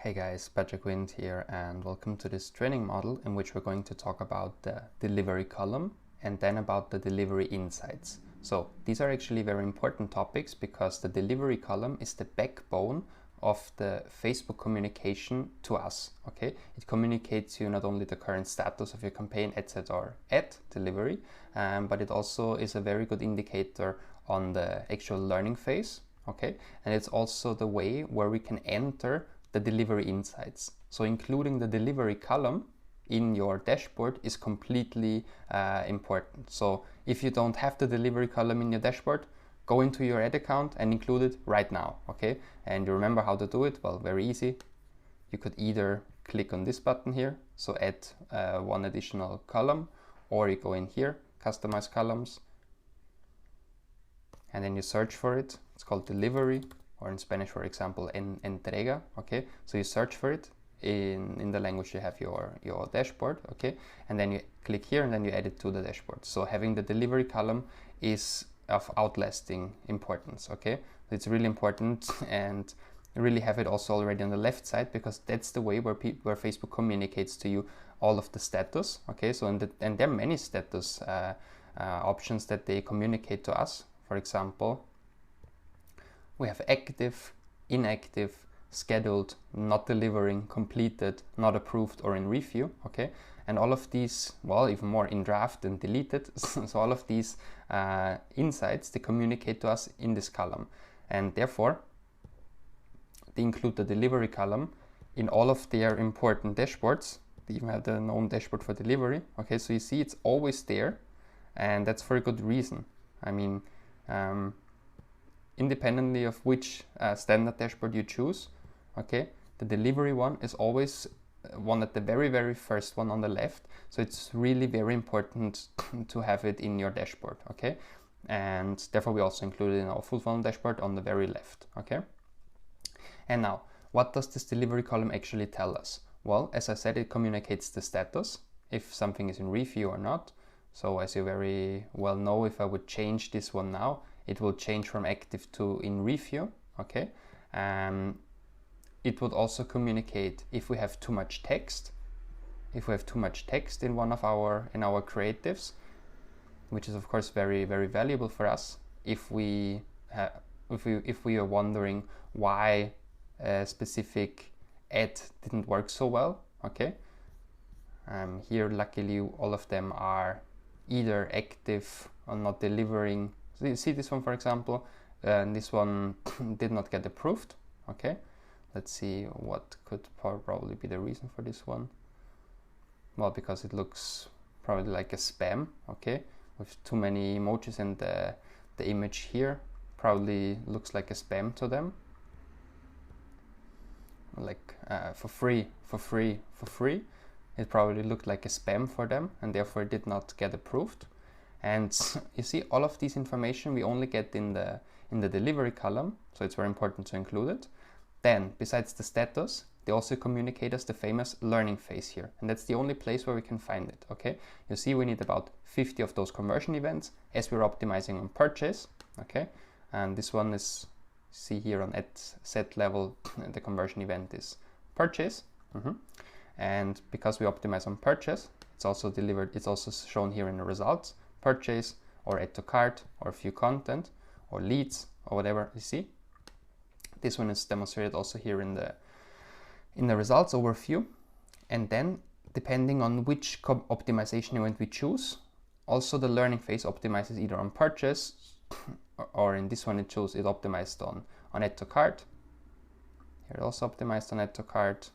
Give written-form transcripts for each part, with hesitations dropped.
Hey guys, Patrick Wind here and welcome to this training model in which we're going to talk about the delivery column and then about the delivery insights. So these are actually very important topics because the delivery column is the backbone of the Facebook communication to us, okay? It communicates you not only the current status of your campaign, etc. or at delivery, but it also is a very good indicator on the actual learning phase, okay? And it's also the way where we can enter the delivery insights. So including the delivery column in your dashboard is completely important. So if you don't have the delivery column in your dashboard, go into your ad account and include it right now, okay? And you remember how to do it? Well, very easy. You could either click on this button here, so add one additional column, or you go in here, customize columns, and then you search for it. It's called delivery, or in Spanish, for example, entrega, okay? So you search for it in the language you have your dashboard, okay? And then you click here and then you add it to the dashboard. So having the delivery column is of outlasting importance, okay? It's really important, and really have it also already on the left side because that's the way where Facebook communicates to you all of the status, okay? So and there are many status options that they communicate to us. For example, we have active, inactive, scheduled, not delivering, completed, not approved, or in review, okay? And all of these, well, even more in draft and deleted. So all of these insights, they communicate to us in this column. And therefore, they include the delivery column in all of their important dashboards. They even have their own dashboard for delivery, okay? So you see it's always there, and that's for a good reason. I mean, independently of which standard dashboard you choose, okay, the delivery one is always one at the very first one on the left. So it's really very important to have it in your dashboard, okay? And therefore we also include it in our full funnel dashboard on the very left, okay? And now, what does this delivery column actually tell us? Well, as I said, it communicates the status, if something is in review or not. So as you very well know, if I would change this one now, it will change from active to in review, okay? It would also communicate if we have too much text. If we have too much text in one of our creatives, which is of course very valuable for us. If we are wondering why a specific ad didn't work so well, okay? Here, luckily, all of them are either active or not delivering. So you see this one, for example, and this one did not get approved, okay? Let's see what could probably be the reason for this one. Well, because it looks probably like a spam, okay? With too many emojis, and the image here probably looks like a spam to them. Like for free. It probably looked like a spam for them, and therefore it did not get approved. And you see, all of this information we only get in the delivery column, so it's very important to include it. Then, besides the status, they also communicate us the famous learning phase here, and that's the only place where we can find it, okay? You see, we need about 50 of those conversion events as we're optimizing on purchase, okay? And this one is, see here on at set level, the conversion event is purchase. And because we optimize on purchase, it's also delivered, it's also shown here in the results, purchase or add to cart or view content or leads or whatever you see. This one is demonstrated also here in the results overview. And then depending on which optimization event we choose, also the learning phase optimizes either on purchase or in this one it optimized on add to cart. Here it also optimized on add to cart.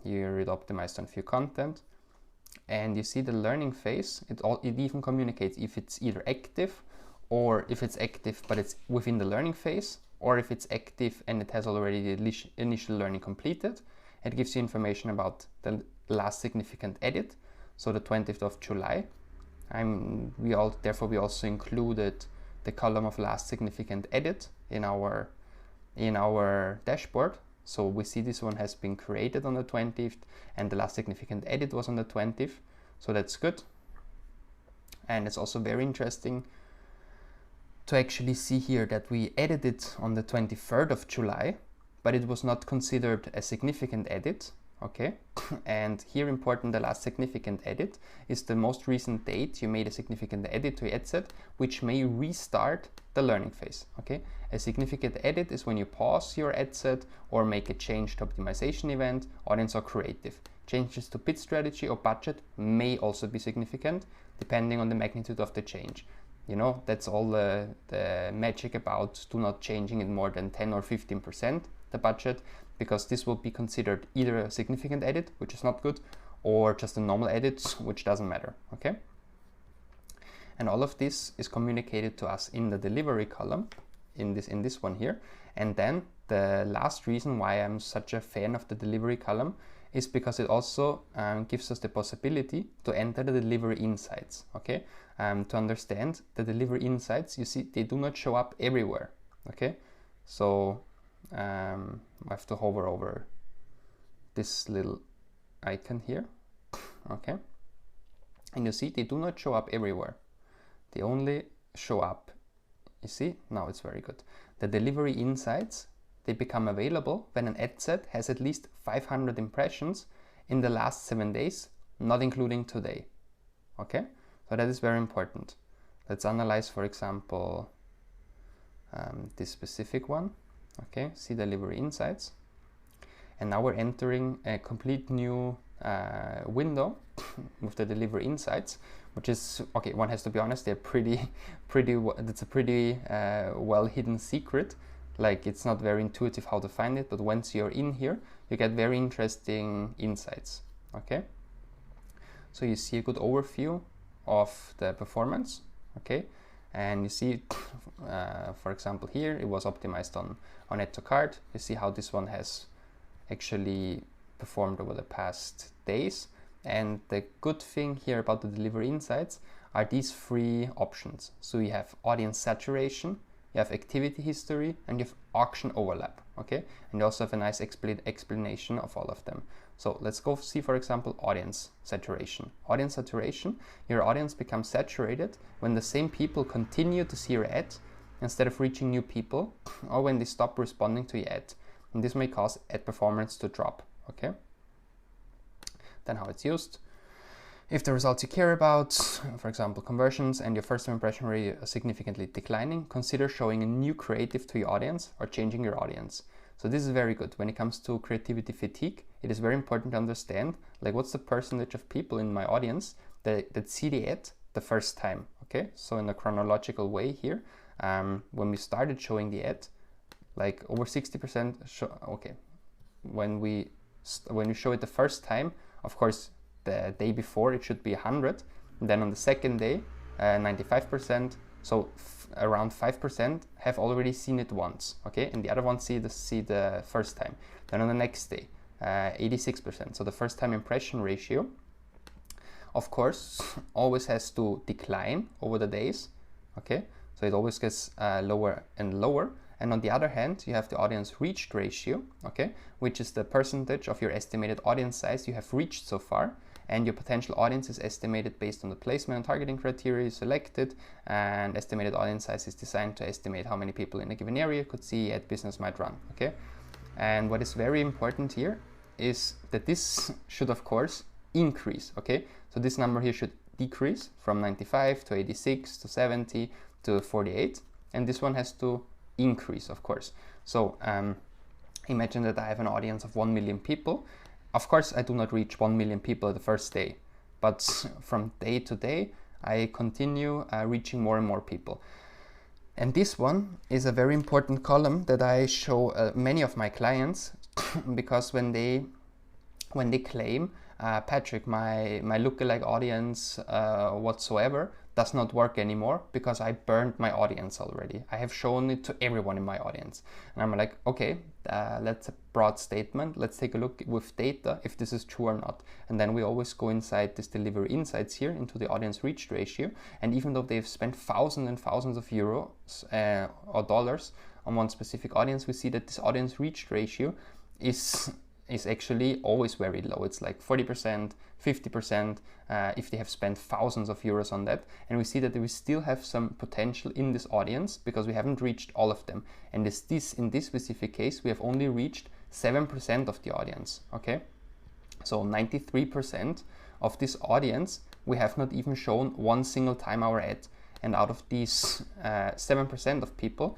Here it optimized on view content. And you see the learning phase, it even communicates if it's either active, or if it's active but it's within the learning phase, or if it's active and it has already the initial learning completed. It gives you information about the last significant edit, so the 20th of July. Therefore we also included the column of last significant edit in our dashboard. So we see this one has been created on the 20th and the last significant edit was on the 20th. So that's good. And it's also very interesting to actually see here that we edited on the 23rd of July, but it was not considered a significant edit. Okay, and here important, the last significant edit is the most recent date you made a significant edit to your ad set, which may restart the learning phase. Okay, a significant edit is when you pause your ad set or make a change to optimization event, audience, or creative. Changes to bid strategy or budget may also be significant, depending on the magnitude of the change. You know, that's all the magic about do not changing it more than 10 or 15% the budget, because this will be considered either a significant edit, which is not good, or just a normal edit, which doesn't matter. Okay, and all of this is communicated to us in the delivery column in this one here. And then the last reason why I'm such a fan of the delivery column is because it also gives us the possibility to enter the delivery insights. Okay, to understand the delivery insights, you see they do not show up everywhere. Okay, so I have to hover over this little icon here. Okay, and you see they do not show up everywhere. They only show up, you see, now it's very good. The delivery insights, they become available when an ad set has at least 500 impressions in the last 7 days, not including today. Okay, so that is very important. Let's analyze, for example, this specific one. Okay, see delivery insights. And now we're entering a complete new window with the delivery insights, which is, okay, one has to be honest, they're that's a pretty well hidden secret. Like, it's not very intuitive how to find it, but once you're in here, you get very interesting insights. Okay, so you see a good overview of the performance. Okay, and you see, for example, here it was optimized on add to cart. You see how this one has actually performed over the past days. And the good thing here about the delivery insights are these three options. So you have audience saturation, you have activity history, and you have auction overlap. Okay, and you also have a nice explanation of all of them. So let's go see, for example, audience saturation. Audience saturation, your audience becomes saturated when the same people continue to see your ad instead of reaching new people, or when they stop responding to your ad. And this may cause ad performance to drop. Okay, then how it's used. If the results you care about, for example, conversions, and your first impression rate are significantly declining, consider showing a new creative to your audience or changing your audience. So this is very good. When it comes to creativity fatigue, it is very important to understand, like, what's the percentage of people in my audience that see the ad the first time. Okay, so in a chronological way here, when we started showing the ad, like over 60% okay, when we show it the first time, of course, the day before it should be 100, and then on the second day 95%, so around 5% have already seen it once. Okay, and the other ones see the first time. Then on the next day 86%. So the first time impression ratio, of course, always has to decline over the days. Okay, so it always gets lower and lower. And on the other hand, you have the audience reached ratio, okay, which is the percentage of your estimated audience size you have reached so far. And your potential audience is estimated based on the placement and targeting criteria you selected, and estimated audience size is designed to estimate how many people in a given area could see ad business might run. Okay, and what is very important here is that this should, of course, increase. Okay, so this number here should decrease from 95 to 86 to 70 to 48, and this one has to increase, of course. So imagine that I have an audience of 1 million people. Of course, I do not reach 1 million people the first day, but from day to day, I continue reaching more and more people. And this one is a very important column that I show many of my clients because when they claim, Patrick, my lookalike audience whatsoever does not work anymore because I burned my audience already. I have shown it to everyone in my audience. And I'm like, okay, that's a broad statement. Let's take a look with data if this is true or not. And then we always go inside this delivery insights here into the audience reached ratio. And even though they've spent thousands and thousands of euros or dollars on one specific audience, we see that this audience reached ratio is is actually always very low. It's like 40%, 50% if they have spent thousands of euros on that. And we see that we still have some potential in this audience because we haven't reached all of them. And in this specific case, we have only reached 7% of the audience, okay? So 93% of this audience, we have not even shown one single time our ad. And out of these 7% of people,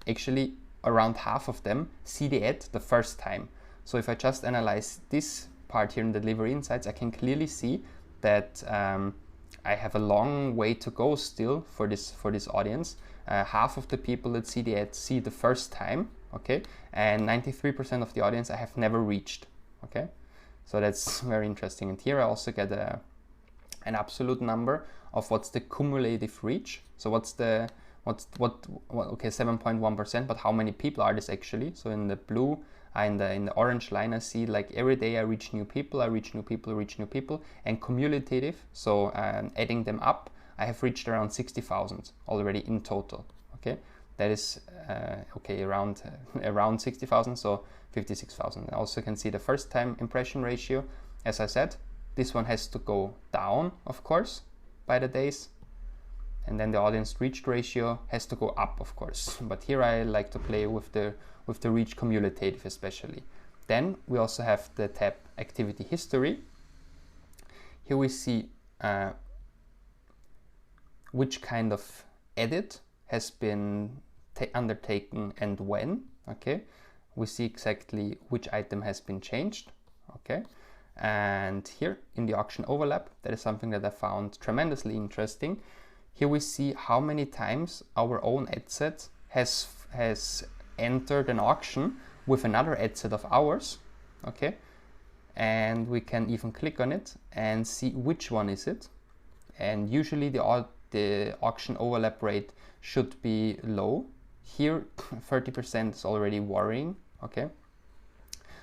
actually around half of them see the ad the first time. So if I just analyze this part here in Delivery Insights, I can clearly see that I have a long way to go still for this audience. Half of the people that see the ad see the first time, okay, and 93% of the audience I have never reached, okay. So that's very interesting. And here I also get an absolute number of what's the cumulative reach. So okay, 7.1%, but how many people are this actually? So in the blue, in the orange line, I see like every day I reach new people, and cumulative, so adding them up, I have reached around 60,000 already in total, okay? That is, okay, around 60,000, so 56,000. I also can see the first time impression ratio. As I said, this one has to go down, of course, by the days. And then the audience reached ratio has to go up, of course. But here I like to play with the reach cumulative especially. Then we also have the tab Activity History. Here we see which kind of edit has been undertaken and when, okay? We see exactly which item has been changed, okay? And here in the auction overlap, that is something that I found tremendously interesting. Here we see how many times our own ad set has entered an auction with another ad set of ours, okay? And we can even click on it and see which one is it. And usually the auction overlap rate should be low. Here 30% is already worrying, okay?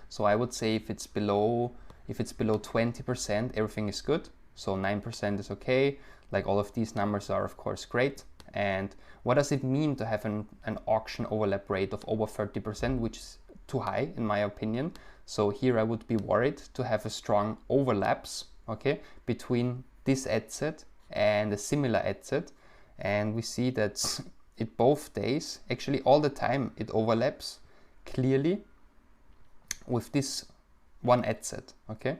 So I would say if it's below 20%, everything is good. So 9% is okay. Like all of these numbers are of course great. And what does it mean to have an auction overlap rate of over 30%, which is too high in my opinion? So here I would be worried to have a strong overlaps, okay, between this ad set and a similar ad set. And we see that it both days, actually all the time, it overlaps clearly with this one ad set, okay?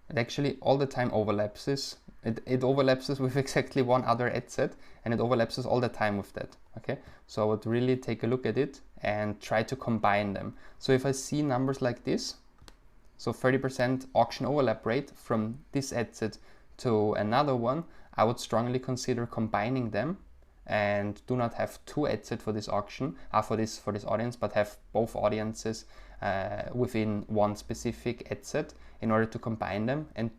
It actually all the time overlaps this. It overlaps with exactly one other ad set, and it overlaps all the time with that, okay? So I would really take a look at it and try to combine them. So if I see numbers like this, so 30% auction overlap rate from this ad set to another one, I would strongly consider combining them and do not have two ad sets for this auction, for this audience, but have both audiences within one specific ad set in order to combine them and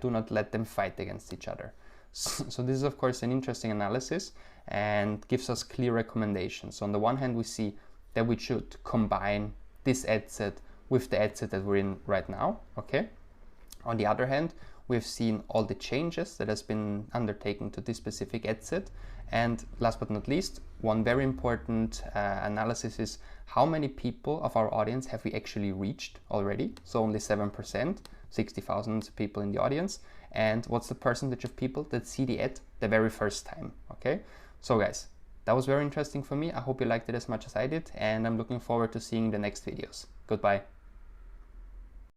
do not let them fight against each other. So this is of course an interesting analysis and gives us clear recommendations. So on the one hand, we see that we should combine this ad set with the ad set that we're in right now, okay? On the other hand, we've seen all the changes that has been undertaken to this specific ad set. And last but not least, one very important analysis is how many people of our audience have we actually reached already? So only 7%, 60,000 people in the audience. And what's the percentage of people that see the ad the very first time, okay? So guys, that was very interesting for me. I hope you liked it as much as I did, and I'm looking forward to seeing the next videos. Goodbye.